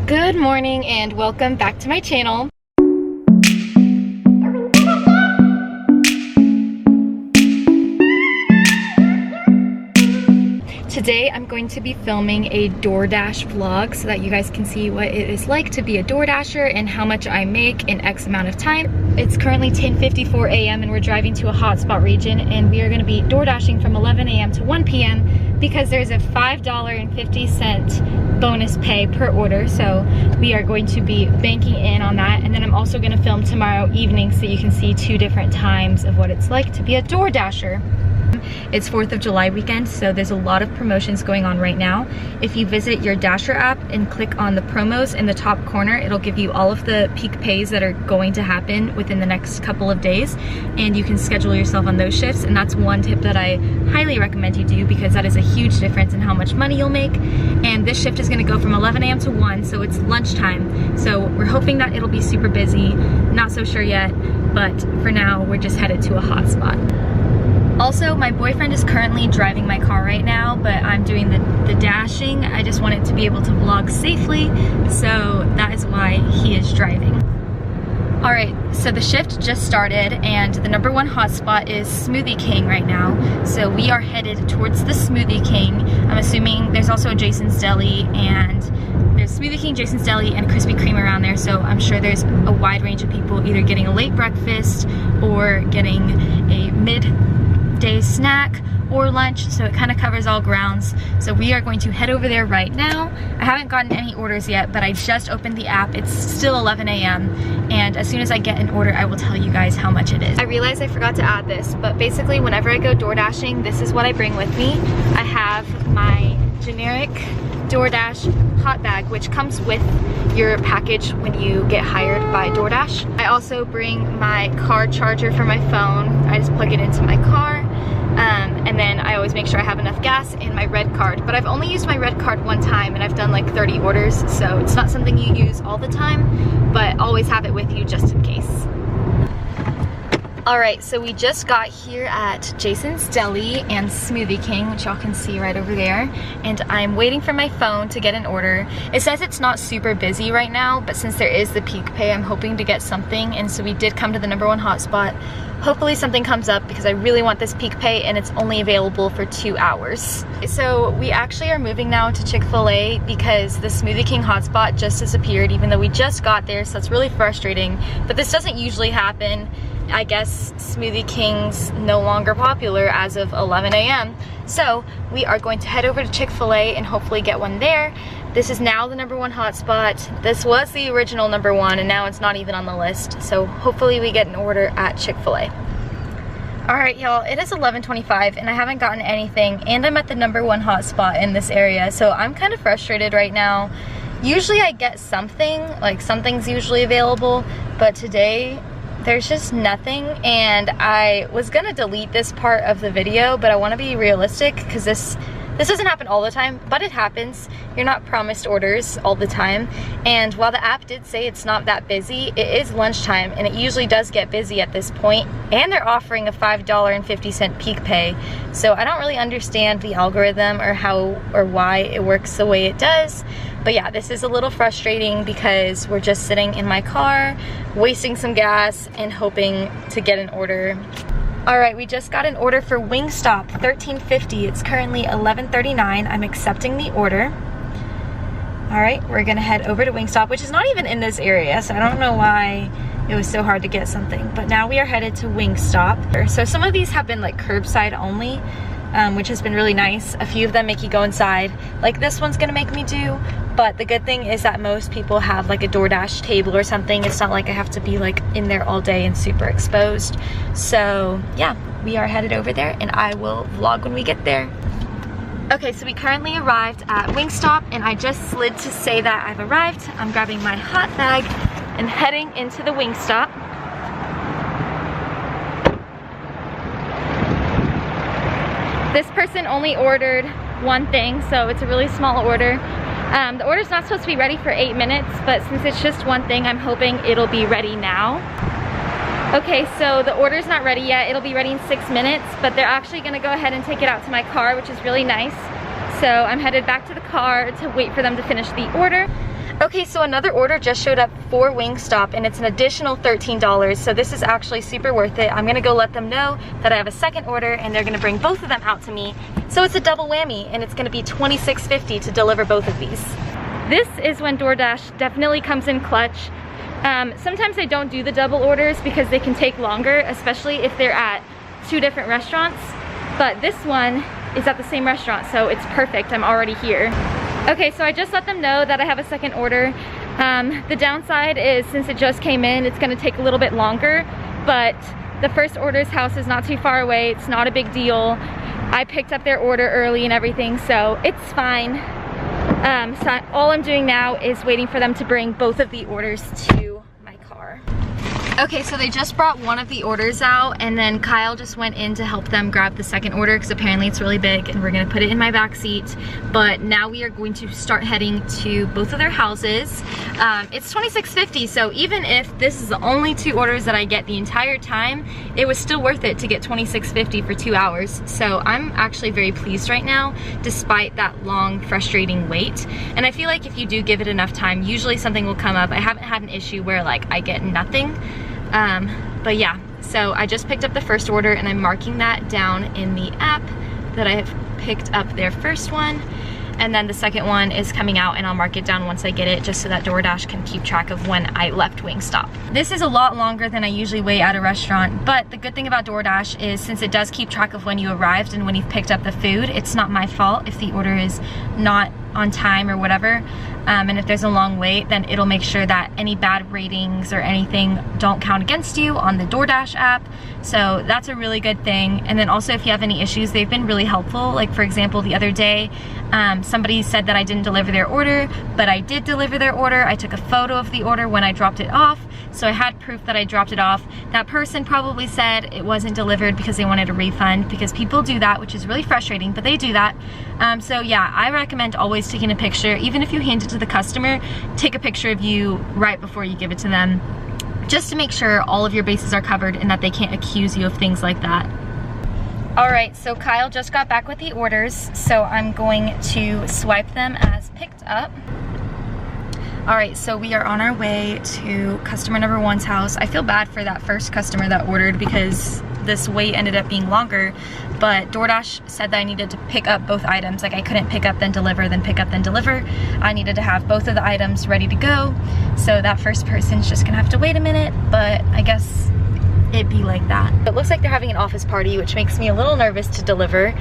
Good morning and welcome back to my channel. Today I'm going to be filming a DoorDash vlog so that you guys can see what it is like to be a DoorDasher and how much I make in X amount of time. It's currently 10:54 a.m. and we're driving to a hotspot region, and we are going to be DoorDashing from 11 a.m. to 1 p.m. because there's a $5.50 bonus pay per order. So we are going to be banking in on that, and then I'm also going to film tomorrow evening so you can see 2 different times of what it's like to be a DoorDasher. It's 4th of July weekend, so there's a lot of promotions going on right now. If you visit your Dasher app and click on the promos in the top corner, it'll give you all of the peak pays that are going to happen within the next couple of days, and you can schedule yourself on those shifts. And that's one tip that I highly recommend you do, because that is a huge difference in how much money you'll make. And this shift is going to go from 11 a.m. to 1, so it's lunchtime. So we're hoping that it'll be super busy. Not so sure yet, but for now we're just headed to a hotspot. Also, my boyfriend is currently driving my car right now, but I'm doing the dashing. I just wanted to be able to vlog safely, so that is why he is driving. Alright, so the shift just started, and the #1 hotspot is Smoothie King right now. So we are headed towards the Smoothie King. I'm assuming there's also a Jason's Deli, and there's Smoothie King, Jason's Deli, and Krispy Kreme around there. So I'm sure there's a wide range of people either getting a late breakfast or getting a midday snack or lunch, so it kind of covers all grounds. So we are going to head over there right now. I haven't gotten any orders yet, but I just opened the app. It's still 11 a.m. and as soon as I get an order, I will tell you guys how much it is. I realized I forgot to add this, but basically whenever I go door dashing, this is what I bring with me. I have my generic DoorDash hot bag, which comes with your package when you get hired by DoorDash. I also bring my car charger for my phone. I just plug it into my car. And then I always make sure I have enough gas and my red card. But I've only used my red card one time, and I've done like 30 orders, so it's not something you use all the time, but always have it with you just in case. Alright, so we just got here at Jason's Deli and Smoothie King, which y'all can see right over there, and I'm waiting for my phone to get an order. It says it's not super busy right now, but since there is the peak pay, I'm hoping to get something, and so we did come to the #1 hotspot. Hopefully something comes up, because I really want this peak pay, and it's only available for 2 hours. So we actually are moving now to Chick-fil-A because the Smoothie King hotspot just disappeared, even though we just got there, so it's really frustrating. But this doesn't usually happen. I guess Smoothie King's no longer popular as of 11 a.m. So we are going to head over to Chick-fil-A and hopefully get one there. This is now the #1 hotspot. This was the original #1, and now it's not even on the list. So hopefully we get an order at Chick-fil-A. Alright y'all, it is 11:25 and I haven't gotten anything, and I'm at the #1 hotspot in this area, so I'm kind of frustrated right now. Usually I get something, like something's usually available, but today there's just nothing, and I was gonna delete this part of the video, but I want to be realistic because this doesn't happen all the time, but it happens. You're not promised orders all the time, and while the app did say it's not that busy, it is lunchtime and it usually does get busy at this point, and they're offering a $5.50 peak pay. So I don't really understand the algorithm or how or why it works the way it does. But yeah, this is a little frustrating because we're just sitting in my car, wasting some gas and hoping to get an order. Alright, we just got an order for Wingstop, $13.50. It's currently $11.39. I'm accepting the order. Alright, we're gonna head over to Wingstop, which is not even in this area, so I don't know why it was so hard to get something. But now we are headed to Wingstop. So some of these have been like curbside only, which has been really nice. A few of them make you go inside, like this one's gonna make me do. But the good thing is that most people have like a DoorDash table or something. It's not like I have to be like in there all day and super exposed. So yeah, we are headed over there, and I will vlog when we get there. Okay, so we currently arrived at Wingstop, and I just slid to say that I've arrived. I'm grabbing my hot bag and heading into the Wingstop. This person only ordered one thing, so it's a really small order. The order's not supposed to be ready for 8 minutes, but since it's just one thing, I'm hoping it'll be ready now. Okay, so the order's not ready yet. It'll be ready in 6 minutes, but they're actually gonna go ahead and take it out to my car, which is really nice. So I'm headed back to the car to wait for them to finish the order. Okay, so another order just showed up for Wingstop and it's an additional $13. So this is actually super worth it. I'm gonna go let them know that I have a second order and they're gonna bring both of them out to me. So it's a double whammy and it's gonna be $26.50 to deliver both of these. This is when DoorDash definitely comes in clutch. Sometimes I don't do the double orders because they can take longer, especially if they're at 2 different restaurants. But this one is at the same restaurant, so it's perfect. I'm already here. Okay, so I just let them know that I have a second order. The downside is since it just came in, it's gonna take a little bit longer, but the first order's house is not too far away. It's not a big deal. I picked up their order early and everything, so it's fine. So all I'm doing now is waiting for them to bring both of the orders to my car. Okay, so they just brought one of the orders out and then Kyle just went in to help them grab the second order because apparently it's really big and we're gonna put it in my back seat. But now we are going to start heading to both of their houses. It's $26.50, so even if this is the only 2 orders that I get the entire time, it was still worth it to get $26.50 for 2 hours. So I'm actually very pleased right now, despite that long, frustrating wait. And I feel like if you do give it enough time, usually something will come up. I haven't had an issue where like I get nothing. But yeah, so I just picked up the first order and I'm marking that down in the app that I have picked up their first one. And then the second one is coming out and I'll mark it down once I get it just so that DoorDash can keep track of when I left Wingstop. This is a lot longer than I usually wait at a restaurant, but the good thing about DoorDash is since it does keep track of when you arrived and when you've picked up the food, it's not my fault if the order is not on time or whatever. And if there's a long wait, then it'll make sure that any bad ratings or anything don't count against you on the DoorDash app. So that's a really good thing. And then also if you have any issues, they've been really helpful. Like for example, the other day, somebody said that I didn't deliver their order, but I did deliver their order. I took a photo of the order when I dropped it off. So I had proof that I dropped it off. That person probably said it wasn't delivered because they wanted a refund, because people do that, which is really frustrating, but they do that. So yeah, I recommend always taking a picture. Even if you hand it to the customer, take a picture of you right before you give it to them, just to make sure all of your bases are covered and that they can't accuse you of things like that. All right, so Kyle just got back with the orders, so I'm going to swipe them as picked up. All right, so we are on our way to customer number 1's house. I feel bad for that first customer that ordered because this wait ended up being longer, but DoorDash said that I needed to pick up both items. Like I couldn't pick up then deliver, then pick up then deliver. I needed to have both of the items ready to go. So that first person's just gonna have to wait a minute, but I guess it'd be like that. It looks like they're having an office party, which makes me a little nervous to deliver.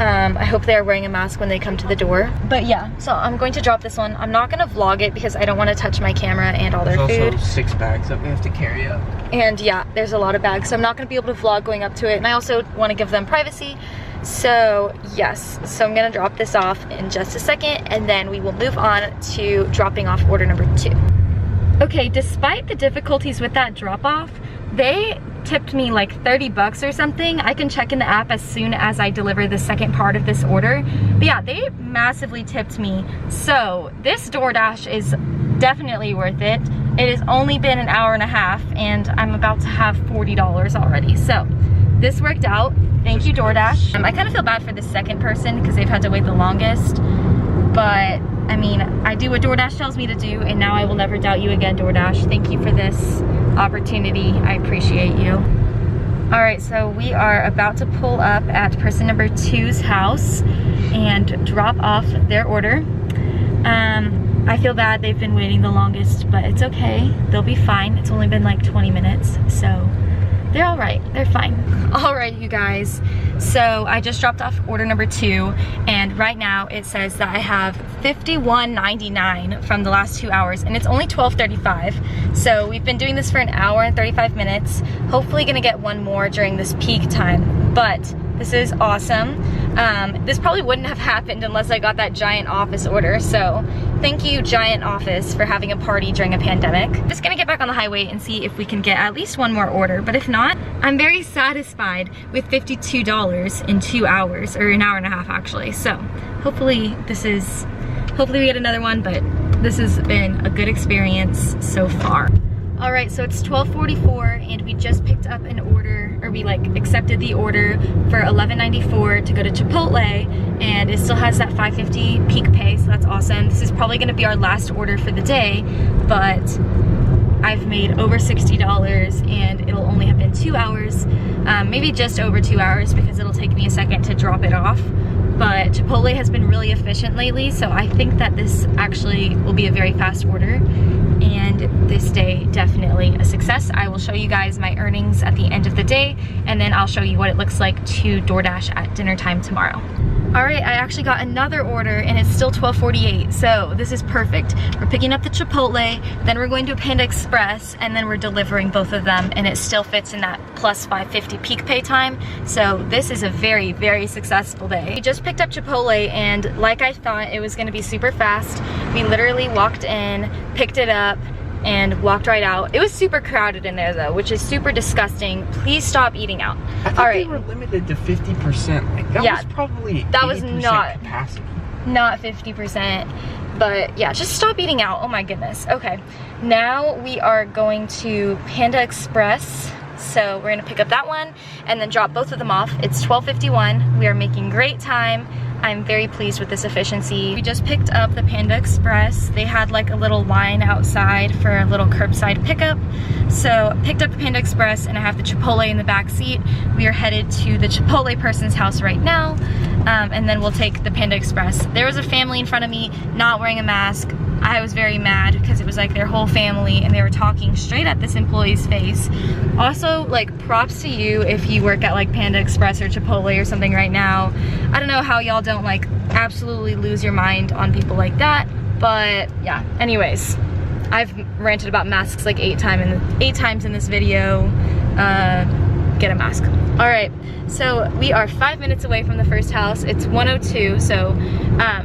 I hope they're wearing a mask when they come to the door. But yeah, so I'm going to drop this one. I'm not gonna vlog it because I don't want to touch my camera and all their food. There's also 6 bags that we have to carry up. And yeah, there's a lot of bags, so I'm not gonna be able to vlog going up to it. And I also want to give them privacy. So yes, so I'm gonna drop this off in just a second and then we will move on to dropping off order number 2. Okay, despite the difficulties with that drop off, they tipped me like 30 bucks or something. I can check in the app as soon as I deliver the second part of this order. But yeah, they massively tipped me. So this DoorDash is definitely worth it. It has only been an hour and a half and I'm about to have $40 already. So this worked out. Thank you, DoorDash. I kind of feel bad for the second person because they've had to wait the longest. But I mean, I do what DoorDash tells me to do and now I will never doubt you again, DoorDash. Thank you for this opportunity. I appreciate you. All right, so we are about to pull up at person number 2's house and drop off their order. I feel bad they've been waiting the longest, but it's okay. They'll be fine. It's only been like 20 minutes, so they're all right. They're fine. All right, you guys. So I just dropped off order number 2, and right now it says that I have $51.99 from the last 2 hours, and it's only 12:35. So we've been doing this for an hour and 35 minutes. Hopefully gonna get one more during this peak time, but this is awesome. This probably wouldn't have happened unless I got that Giant Office order. So thank you, Giant Office, for having a party during a pandemic. Just gonna get back on the highway and see if we can get at least one more order. But if not, I'm very satisfied with $52 in 2 hours, or an hour and a half actually. So hopefully we get another one, but this has been a good experience so far. All right, so it's 12:44 and we just picked up an order, or we like accepted the order for $11.94 to go to Chipotle, and it still has that $5.50 peak pay, so that's awesome. This is probably gonna be our last order for the day, but I've made over $60 and it'll only have been 2 hours, maybe just over 2 hours because it'll take me a second to drop it off. But Chipotle has been really efficient lately, so I think that this actually will be a very fast order, and this day definitely a success. I will show you guys my earnings at the end of the day, and then I'll show you what it looks like to DoorDash at dinner time tomorrow. All right, I actually got another order and it's still 12:48, so this is perfect. We're picking up the Chipotle, then we're going to Panda Express, and then we're delivering both of them, and it still fits in that plus $5.50 peak pay time. So this is a very, very successful day. We just picked up Chipotle, and like I thought, it was gonna be super fast. We literally walked in, picked it up, and walked right out. It was super crowded in there though, which is super disgusting. Please stop eating out. I thought they were limited to 50%. Like that was probably that was not capacity. Not 50%, but yeah, just stop eating out. Oh my goodness. Okay, now we are going to Panda Express. So we're gonna pick up that one and then drop both of them off. It's 12:51. We are making great time. I'm very pleased with this efficiency. We just picked up the Panda Express. They had like a little line outside for a little curbside pickup. So picked up the Panda Express and I have the Chipotle in the back seat. We are headed to the Chipotle person's house right now, and then we'll take the Panda Express. There was a family in front of me not wearing a mask. I was very mad because it was like their whole family and they were talking straight at this employee's face. Also, like, props to you if you work at like Panda Express or Chipotle or something right now. I don't know how y'all don't like absolutely lose your mind on people like that, but yeah, anyways, I've ranted about masks like 8 times in this video. Get a mask. All right, so we are 5 minutes away from the first house. It's 1:02, so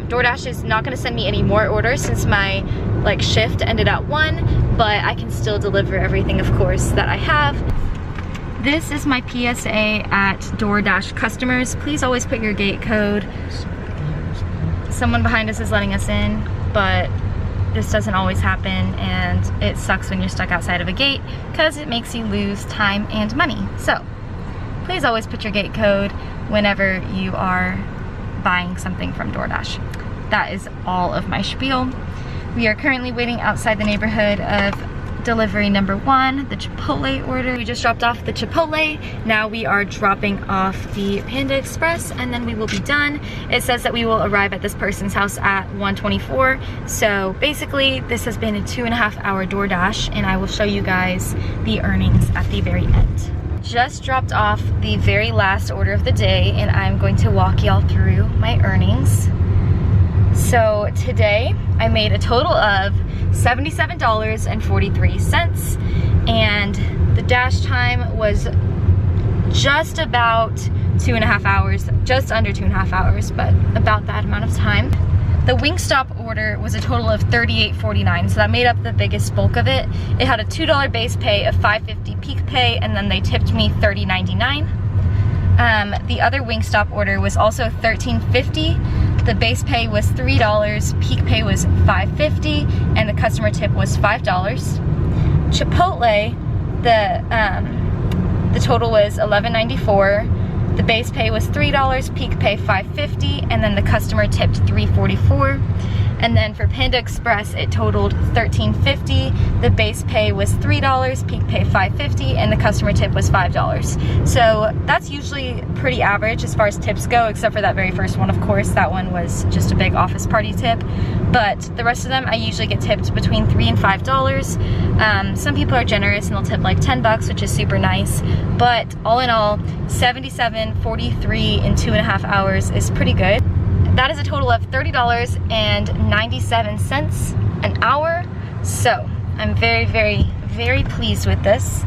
DoorDash is not gonna send me any more orders since my like shift ended at 1, but I can still deliver everything, of course, that I have. This is my PSA at DoorDash customers. Please always put your gate code. Someone behind us is letting us in, but this doesn't always happen, and it sucks when you're stuck outside of a gate because it makes you lose time and money. So please always put your gate code whenever you are buying something from DoorDash. That is all of my spiel. We are currently waiting outside the neighborhood of delivery number 1, the Chipotle order. We just dropped off the Chipotle. Now we are dropping off the Panda Express, and then we will be done. It says that we will arrive at this person's house at 1:24. So basically this has been a 2.5 hour DoorDash, and I will show you guys the earnings at the very end. Just dropped off the very last order of the day, and I'm going to walk y'all through my earnings. So today I made a total of $77.43, and the dash time was just about 2.5 hours, just under 2.5 hours, but about that amount of time. The Wingstop order was a total of $38.49, so that made up the biggest bulk of it. It had a $2 base pay, a $5.50 peak pay, and then they tipped me $30.99. The other Wingstop order was also $13.50. The base pay was $3, peak pay was $5.50, and the customer tip was $5. Chipotle, the total was $11.94. The base pay was $3, peak pay $5.50, and then the customer tipped $3.44. And then for Panda Express, it totaled $13.50. The base pay was $3, peak pay $5.50, and the customer tip was $5. So that's usually pretty average as far as tips go, except for that very first one, of course. That one was just a big office party tip. But the rest of them, I usually get tipped between $3 and $5. Some people are generous and they'll tip like 10 bucks, which is super nice. But all in all, $77.43 in 2.5 hours is pretty good. That is a total of $30.97 an hour. So I'm very, very, very pleased with this.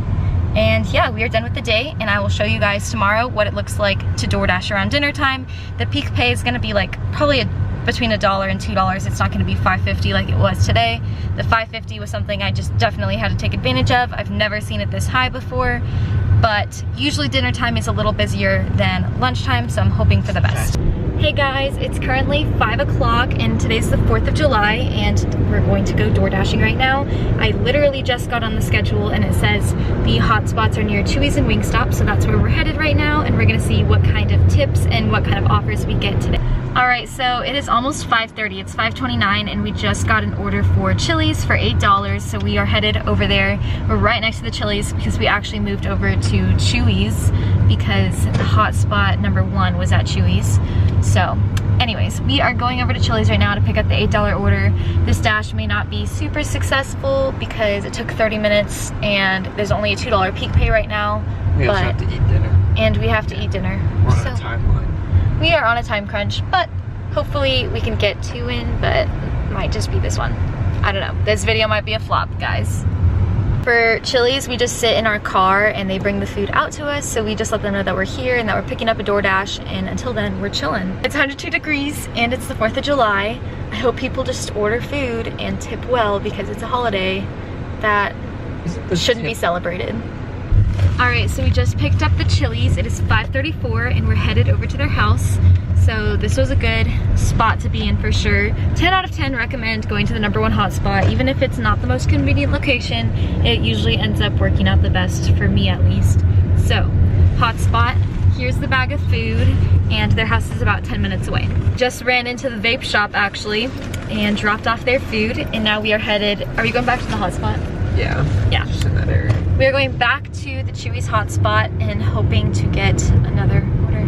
And yeah, we are done with the day, and I will show you guys tomorrow what it looks like to DoorDash around dinner time. The peak pay is gonna be like probably between $1 and $2. It's not gonna be $5.50 like it was today. The $5.50 was something I just definitely had to take advantage of. I've never seen it this high before, but usually dinner time is a little busier than lunchtime, so I'm hoping for the best. Hey guys, it's currently 5 o'clock and today's the 4th of July and we're going to go door dashing right now. I literally just got on the schedule and it says the hotspots are near Chewy's and Wingstop, so that's where we're headed right now, and we're gonna see what kind of tips and what kind of offers we get today. Alright, so it is almost 5:30, it's 5:29 and we just got an order for Chili's for $8, so we are headed over there. We're right next to the Chili's because we actually moved over to Chewy's because the hotspot number 1 was at Chewy's. So anyways, we are going over to Chili's right now to pick up the $8 order. This dash may not be super successful because it took 30 minutes and there's only a $2 peak pay right now. We also have to eat dinner. And we have to eat dinner. We're on a timeline. We are on a time crunch, but hopefully we can get 2 in, but it might just be this one. I don't know. This video might be a flop, guys. For Chili's, we just sit in our car and they bring the food out to us, so we just let them know that we're here and that we're picking up a DoorDash, and until then, we're chilling. It's 102 degrees and it's the 4th of July. I hope people just order food and tip well because it's a holiday that shouldn't be celebrated. Alright, so we just picked up the Chili's. It is 5:34 and we're headed over to their house. So this was a good spot to be in for sure. 10 out of 10 recommend going to the number 1 hotspot. Even if it's not the most convenient location, it usually ends up working out the best, for me at least. So, hotspot, here's the bag of food, and their house is about 10 minutes away. Just ran into the vape shop actually, and dropped off their food, and now we are headed, are we going back to the hotspot? Yeah. Yeah. Just in that area. We are going back to the Chewy's hotspot and hoping to get another order.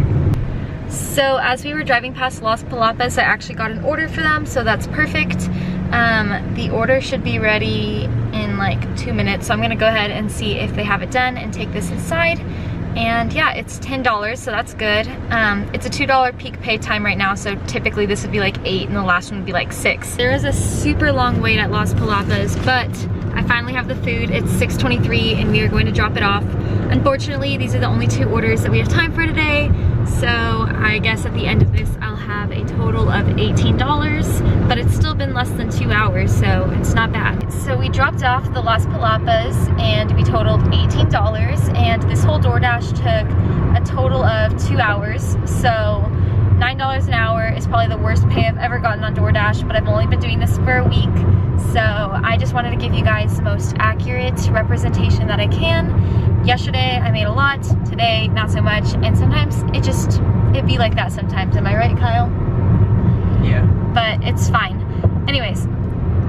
So as we were driving past Las Palapas, I actually got an order for them, so that's perfect. The order should be ready in like 2 minutes, so I'm gonna go ahead and see if they have it done and take this inside. And yeah, it's $10, so that's good. It's a $2 peak pay time right now, so typically this would be like 8 and the last one would be like 6. There is a super long wait at Las Palapas, but I finally have the food. It's 6:23 and we are going to drop it off. Unfortunately, these are the only 2 orders that we have time for today, so I guess at the end of this I'll have a total of $18, but it's still been less than 2 hours, so it's not bad. So we dropped off the Las Palapas and we totaled $18, and this whole DoorDash took a total of 2 hours, so $9 an hour is probably the worst pay I've ever gotten on DoorDash, but I've only been doing this for a week, so I just wanted to give you guys the most accurate representation that I can. Yesterday I made a lot, today not so much, and sometimes it'd be like that sometimes. Am I right, Kyle? Yeah. But it's fine. Anyways,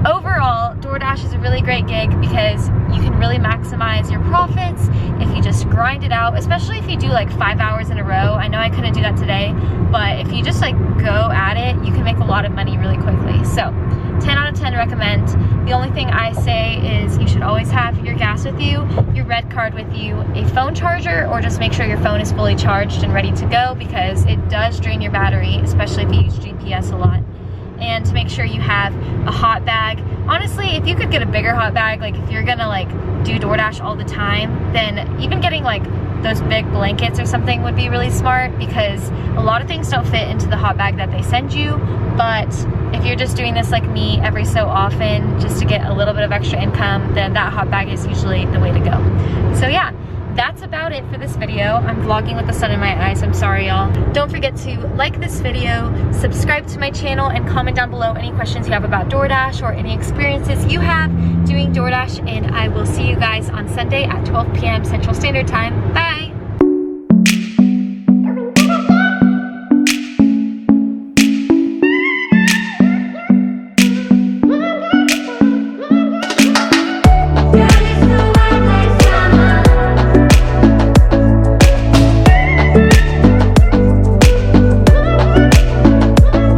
overall, DoorDash is a really great gig because you can really maximize your profits if you just grind it out, especially if you do like 5 hours in a row. I know I couldn't do that today, but if you just like go at it, you can make a lot of money really quickly. So 10 out of 10 recommend. The only thing I say is you should always have your gas with you, your red card with you, a phone charger, or just make sure your phone is fully charged and ready to go because it does drain your battery, especially if you use GPS a lot. And to make sure you have a hot bag. Honestly, if you could get a bigger hot bag, like if you're gonna like do DoorDash all the time, then even getting like those big blankets or something would be really smart because a lot of things don't fit into the hot bag that they send you. But if you're just doing this like me every so often just to get a little bit of extra income, then that hot bag is usually the way to go. So yeah, that's about it for this video. I'm vlogging with the sun in my eyes, I'm sorry y'all. Don't forget to like this video, subscribe to my channel, and comment down below any questions you have about DoorDash or any experiences you have doing DoorDash, and I will see you guys on Sunday at 12 p.m. Central Standard Time. Bye!